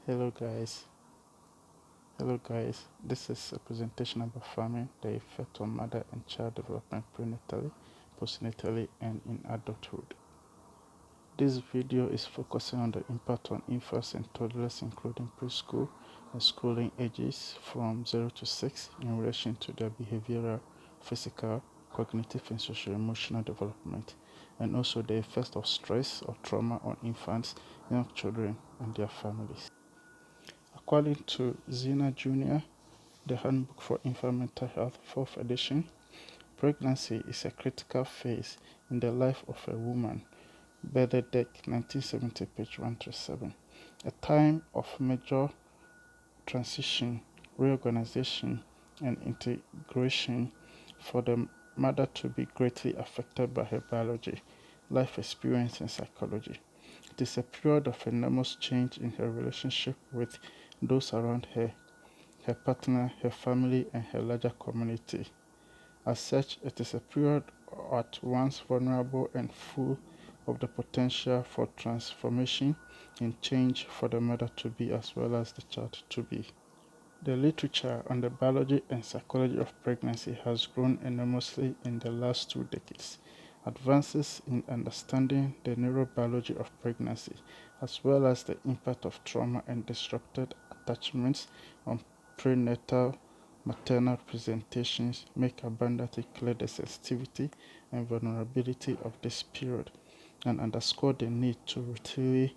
Hello guys, this is a presentation about farming, the effect on mother and child development prenatally, postnatally, and in adulthood. This video is focusing on the impact on infants and toddlers including preschool and schooling ages from 0 to 6 in relation to their behavioral, physical, cognitive and social-emotional development, and also the effect of stress or trauma on infants, young children, and their families. According to Zena Jr., The Handbook for Infant Mental Health, 4th edition, pregnancy is a critical phase in the life of a woman. Benedek, 1970, page 137. A time of major transition, reorganization, and integration for the mother to be greatly affected by her biology, life experience, and psychology. It is a period of enormous change in her relationship with those around her partner, her family, and her larger community. As such, it is a period at once vulnerable and full of the potential for transformation and change for the mother-to-be as well as the child-to-be. The literature on the biology and psychology of pregnancy has grown enormously in the last 2 decades. Advances in understanding the neurobiology of pregnancy, as well as the impact of trauma and disrupted attachments on prenatal maternal presentations, make abundantly clear the sensitivity and vulnerability of this period and underscore the need to routinely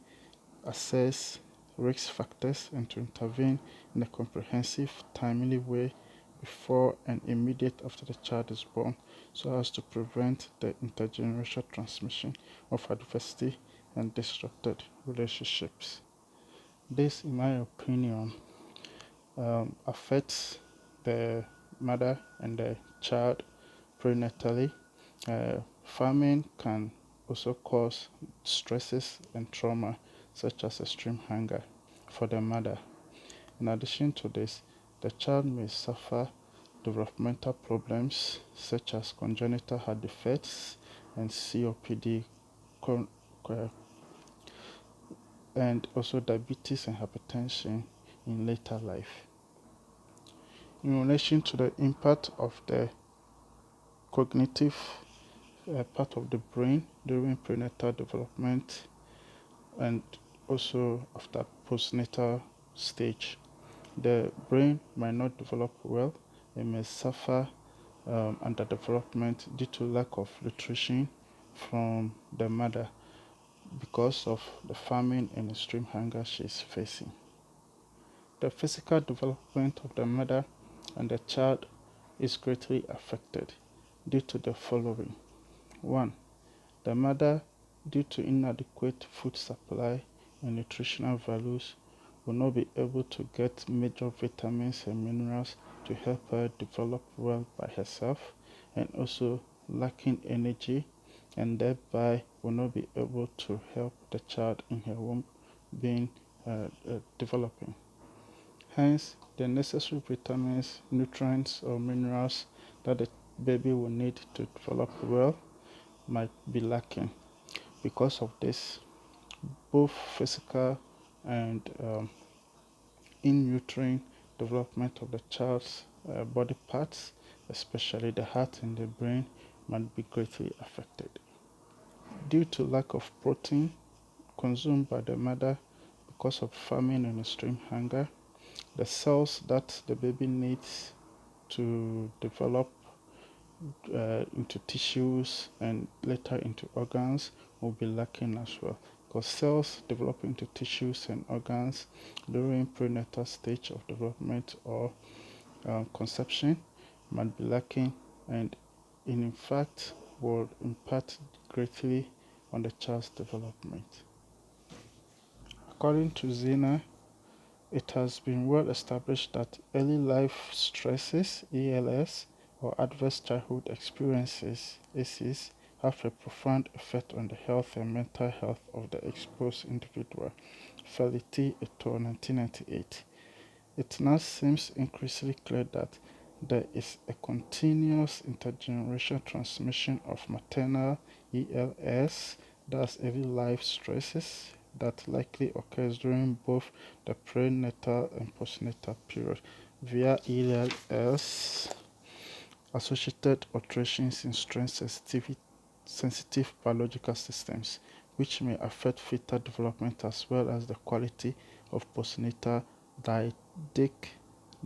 assess risk factors and to intervene in a comprehensive, timely way before and immediate after the child is born so as to prevent the intergenerational transmission of adversity and disrupted relationships. This, in my opinion, affects the mother and the child prenatally. Farming can also cause stresses and trauma such as extreme hunger for the mother. In addition to this, the child may suffer developmental problems such as congenital heart defects and COPD, and also diabetes and hypertension in later life. In relation to the impact of the cognitive part of the brain during prenatal development and also after postnatal stage, the brain might not develop well. It may suffer underdevelopment due to lack of nutrition from the mother because of the famine and extreme hunger she is facing. The physical development of the mother and the child is greatly affected due to the following. 1. The mother, due to inadequate food supply and nutritional values, will not be able to get major vitamins and minerals to help her develop well by herself, and also lacking energy, and thereby will not be able to help the child in her womb being developing. Hence, the necessary vitamins, nutrients, or minerals that the baby will need to develop well might be lacking. Because of this, both physical and in utero development of the child's body parts, especially the heart and the brain, might be greatly affected. Due to lack of protein consumed by the mother because of famine and extreme hunger, the cells that the baby needs to develop into tissues and later into organs will be lacking as well, because cells develop into tissues and organs during prenatal stage of development or conception might be lacking, and in fact will impact greatly on the child's development. According to Zena, it has been well established that early life stresses, ELS, or adverse childhood experiences, ACEs, have a profound effect on the health and mental health of the exposed individual. Felitti et al. 1998. It now seems increasingly clear that there is a continuous intergenerational transmission of maternal ELS, that's early life stresses, that likely occurs during both the prenatal and postnatal period via ELS, associated alterations in sensitive biological systems, which may affect fetal development as well as the quality of postnatal dyadic,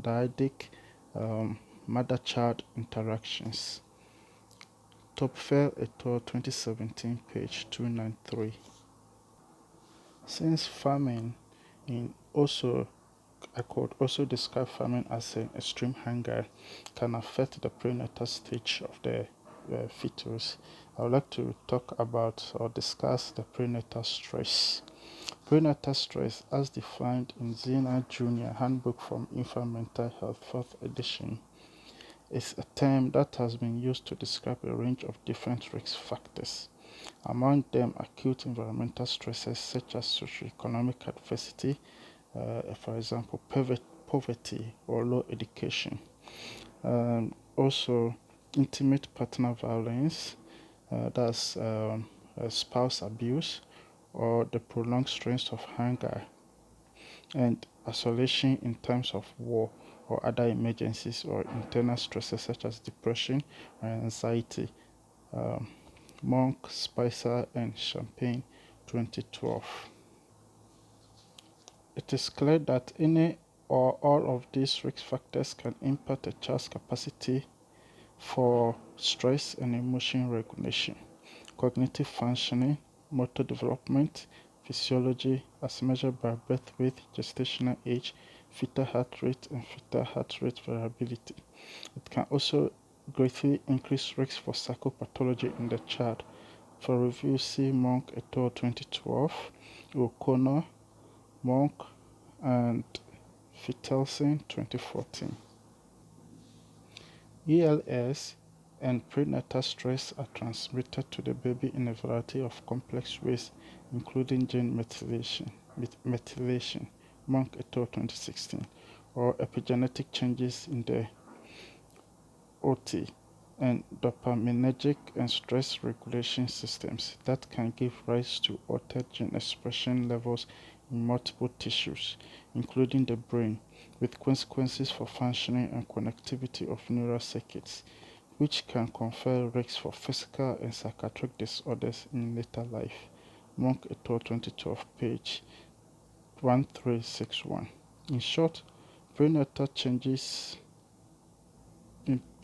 dyadic mother-child interactions. Topfer et al. 2017, page 293. Since famine in also I could also describe famine as an extreme hunger can affect the prenatal stage of the fetus. I would like to talk about or discuss the prenatal stress. Prenatal stress, as defined in Zena Jr. Handbook from Infant Mental Health 4th edition, is a term that has been used to describe a range of different risk factors. Among them, acute environmental stresses such as socioeconomic adversity, for example, poverty or low education. Also, intimate partner violence, that's spouse abuse, or the prolonged stress of hunger, and isolation in times of war or other emergencies or internal stresses such as depression and anxiety. Um, Monk, Spicer, and Champagne, 2012. It is clear that any or all of these risk factors can impact a child's capacity for stress and emotion regulation, cognitive functioning, motor development, physiology as measured by birth weight, gestational age, fetal heart rate, and fetal heart rate variability. It can also greatly increase risk for psychopathology in the child. For review, see Monk et al. 2012, O'Connor, Monk, and Fitelson 2014. ELS and prenatal stress are transmitted to the baby in a variety of complex ways, including gene methylation, Monk et al. 2016, or epigenetic changes in the OT and dopaminergic and stress regulation systems that can give rise to altered gene expression levels in multiple tissues, including the brain, with consequences for functioning and connectivity of neural circuits, which can confer risks for physical and psychiatric disorders in later life. Monk et al. 2012, page 1361. In short, prenatal changes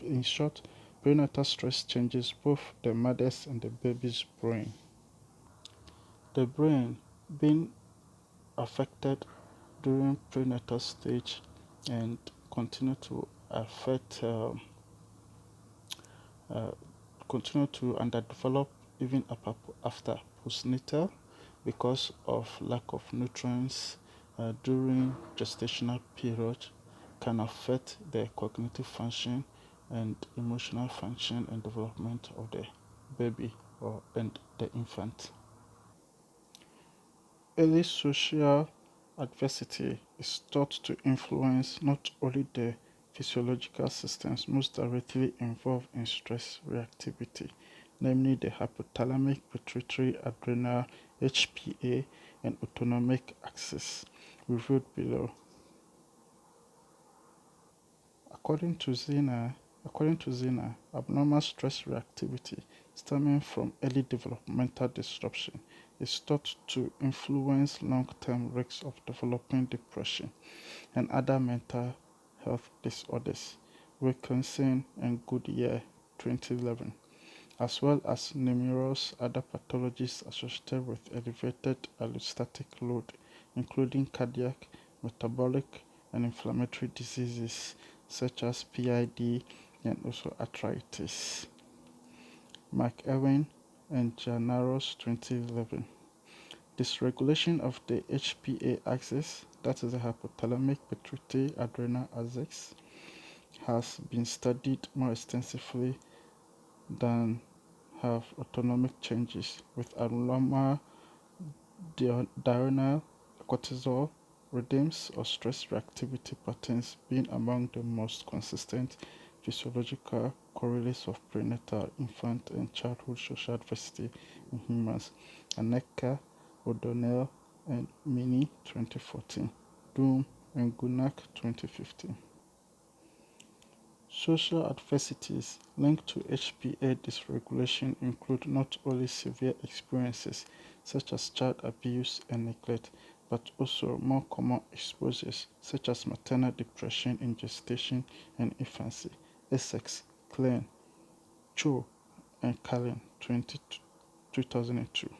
in short, prenatal stress changes both the mother's and the baby's brain. The brain being affected during prenatal stage and continue to affect uh, continue to underdevelop even after postnatal because of lack of nutrients during gestational period can affect the cognitive function and emotional function and development of the baby and the infant. Early social adversity is thought to influence not only the physiological systems most directly involved in stress reactivity, namely the hypothalamic pituitary adrenal HPA and autonomic axis, reviewed below. According to Zena, abnormal stress reactivity stemming from early developmental disruption is thought to influence long-term risks of developing depression and other mental health disorders, Wilkinson and Goodyear 2011, as well as numerous other pathologies associated with elevated allostatic load, including cardiac, metabolic, and inflammatory diseases such as PID and also arthritis. McEwen and Janaros 2011. Dysregulation of the HPA axis, that is the hypothalamic pituitary adrenal axis, has been studied more extensively than have autonomic changes, with abnormal diurnal cortisol rhythms or stress reactivity patterns being among the most consistent physiological correlates of prenatal, infant, and childhood social adversity in humans. Aneka, O'Donnell, and Mini 2014, Doom and Gunak 2015. Social adversities linked to HPA dysregulation include not only severe experiences such as child abuse and neglect, but also more common exposures such as maternal depression in gestation and infancy. Essex, Klein, Cho, and Callen 2002.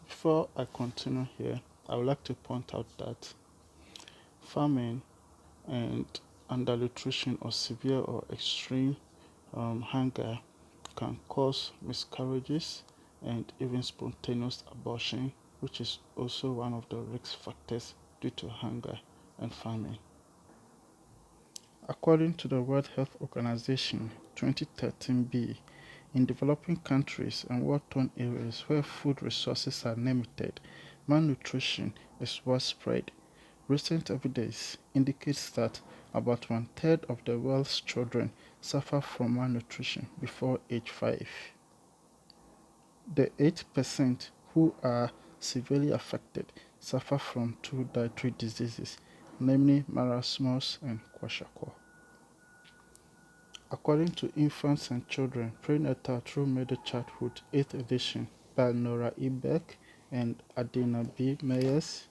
Before I continue here, I would like to point out that famine and undernutrition or severe or extreme hunger can cause miscarriages and even spontaneous abortion, which is also one of the risk factors due to hunger and famine. According to the World Health Organization 2013b, in developing countries and war-torn areas where food resources are limited, malnutrition is widespread. Recent evidence indicates that about one-third of the world's children suffer from malnutrition before age 5. The 8% who are severely affected suffer from two dietary diseases, namely marasmus and kwashiorkor. According to Infants and Children, Prenatal Through Middle Childhood 8th edition by Nora Ebeck and Adina B. Meyers,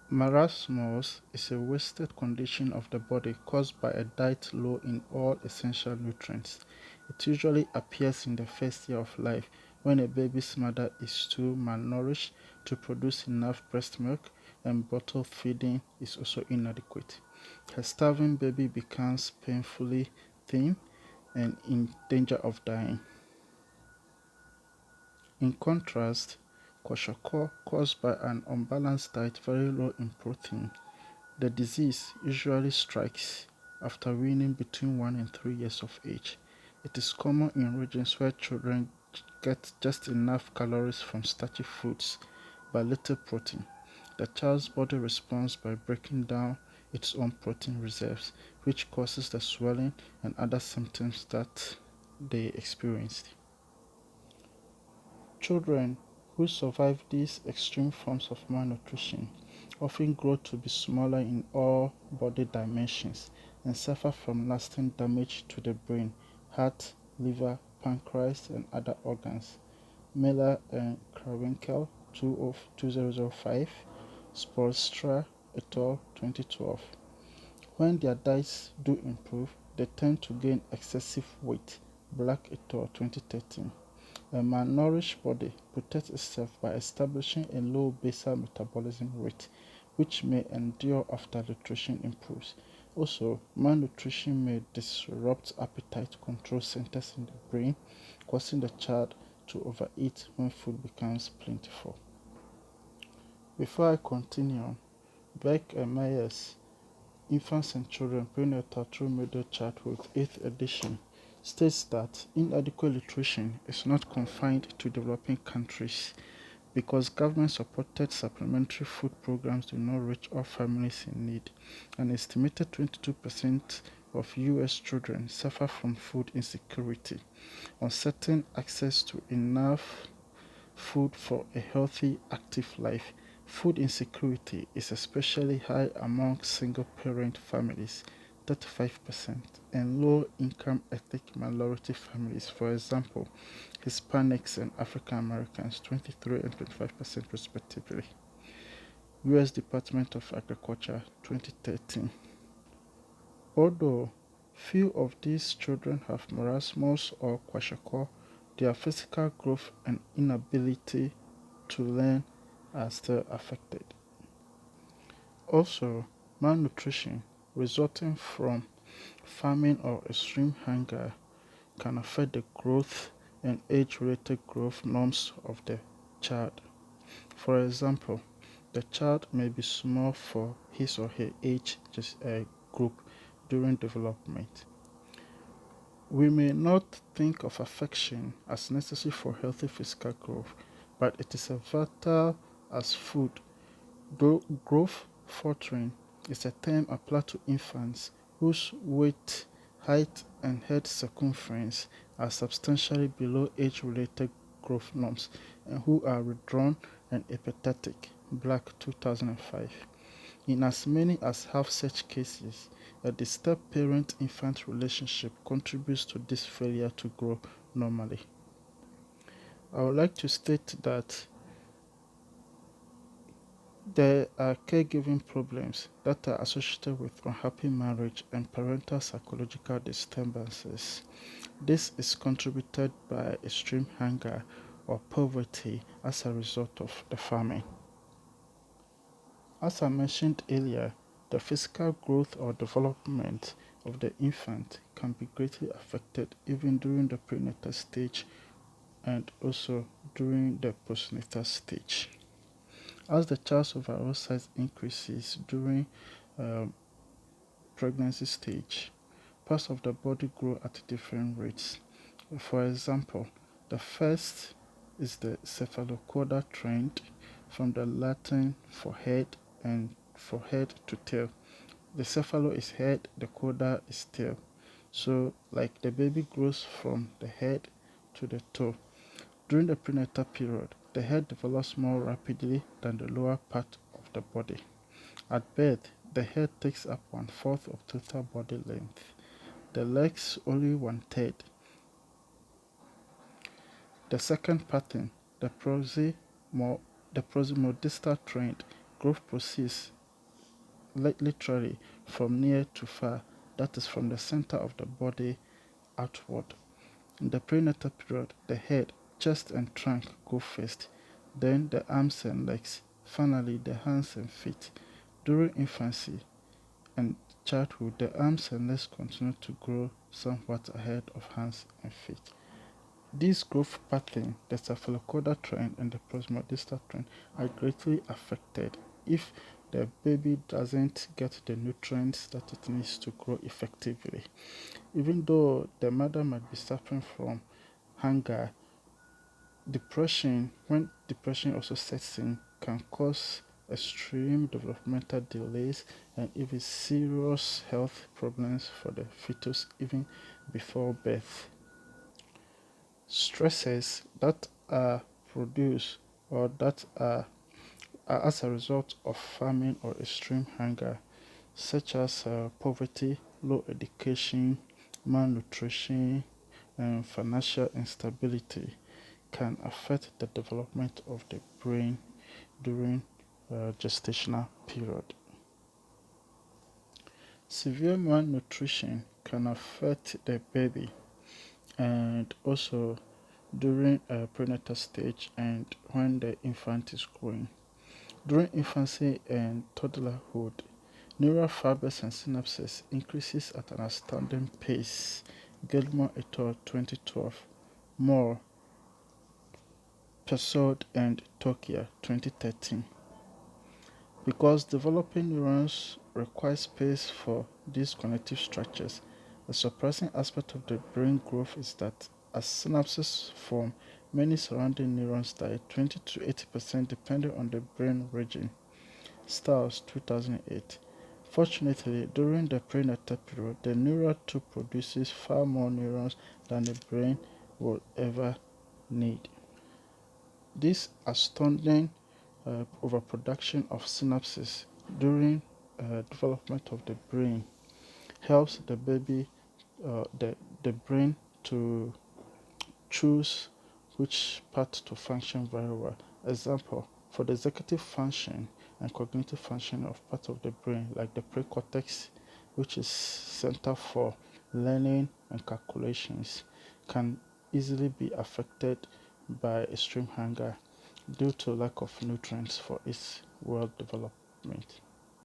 marasmus is a wasted condition of the body caused by a diet low in all essential nutrients. It usually appears in the first year of life when a baby's mother is too malnourished to produce enough breast milk and bottle feeding is also inadequate. A starving baby becomes painfully thin and in danger of dying. In contrast, kwashiorkor, caused by an unbalanced diet very low in protein, the disease usually strikes after weaning between 1 and 3 years of age. It is common in regions where children get just enough calories from starchy foods but little protein. The child's body responds by breaking down its own protein reserves, which causes the swelling and other symptoms that they experienced. Children who survive these extreme forms of malnutrition often grow to be smaller in all body dimensions and suffer from lasting damage to the brain, heart, liver, pancreas, and other organs. Miller and Krawinkel 2005, Spoelstra et al. 2012. When their diets do improve, they tend to gain excessive weight. Black et al. 2013. A malnourished body protects itself by establishing a low basal metabolism rate, which may endure after nutrition improves. Also, malnutrition may disrupt appetite control centers in the brain, causing the child to overeat when food becomes plentiful. Before I continue, Beck and Myers, Infants and Children, Prenatal Through Middle Childhood, 8th edition, states that inadequate nutrition is not confined to developing countries because government-supported supplementary food programs do not reach all families in need. An estimated 22% of U.S. children suffer from food insecurity, uncertain access to enough food for a healthy, active life. Food insecurity is especially high among single-parent families, 35%, and low-income ethnic minority families, for example, Hispanics and African Americans, 23 and 25% respectively. U.S. Department of Agriculture, 2013. Although few of these children have marasmus or kwashiorkor, their physical growth and inability to learn are still affected. Also, malnutrition resulting from famine or extreme hunger can affect the growth and age-related growth norms of the child. For example, the child may be small for his or her age group during development. We may not think of affection as necessary for healthy physical growth, but it is as vital as food. Growth faltering is a term applied to infants whose weight, height, and head circumference are substantially below age-related growth norms and who are withdrawn and apathetic. Black 2005. In as many as half such cases, a disturbed parent-infant relationship contributes to this failure to grow normally. I would like to state that there are caregiving problems that are associated with unhappy marriage and parental psychological disturbances. This is contributed by extreme hunger or poverty as a result of the famine. As I mentioned earlier, the physical growth or development of the infant can be greatly affected even during the prenatal stage and also during the postnatal stage. As the child's overall size increases during um, pregnancy stage, parts of the body grow at different rates. For example, the first is the cephalocaudal trend from the Latin for head and for head to tail. The cephalo is head, the caudal is tail. So, like the baby grows from the head to the toe. During the prenatal period, the head develops more rapidly than the lower part of the body. At birth, the head takes up one-fourth of total body length, the legs only one-third. The second pattern, the proximodistal trend, growth proceeds literally from near to far, that is from the center of the body outward. In the prenatal period, the head, chest and trunk go first, then the arms and legs, finally the hands and feet. During infancy and childhood, the arms and legs continue to grow somewhat ahead of hands and feet. These growth patterns, the cephalocaudal trend and the proximodistal trend, are greatly affected if the baby doesn't get the nutrients that it needs to grow effectively. Even though the mother might be suffering from hunger, depression, when depression also sets in, can cause extreme developmental delays and even serious health problems for the fetus even before birth. Stresses that are produced or that are as a result of famine or extreme hunger, such as poverty, low education, malnutrition, and financial instability, can affect the development of the brain during gestational period. Severe malnutrition can affect the baby and also during a prenatal stage and when the infant is growing. During infancy and toddlerhood, neural fibers and synapses increases at an astounding pace. Gilmore et al. 2012, Moore, Persaud and Tokia 2013. Because developing neurons require space for these connective structures, a surprising aspect of the brain growth is that as synapses form, many surrounding neurons die, 20 to 80% depending on the brain region. Stiles 2008. Fortunately, during the prenatal period, the neural tube produces far more neurons than the brain will ever need. This astounding overproduction of synapses during development of the brain helps the baby, the brain to choose which part to function very well. Example, for the executive function and cognitive function of part of the brain, like the precortex, which is center for learning and calculations, can easily be affected by extreme hunger due to lack of nutrients for its well development.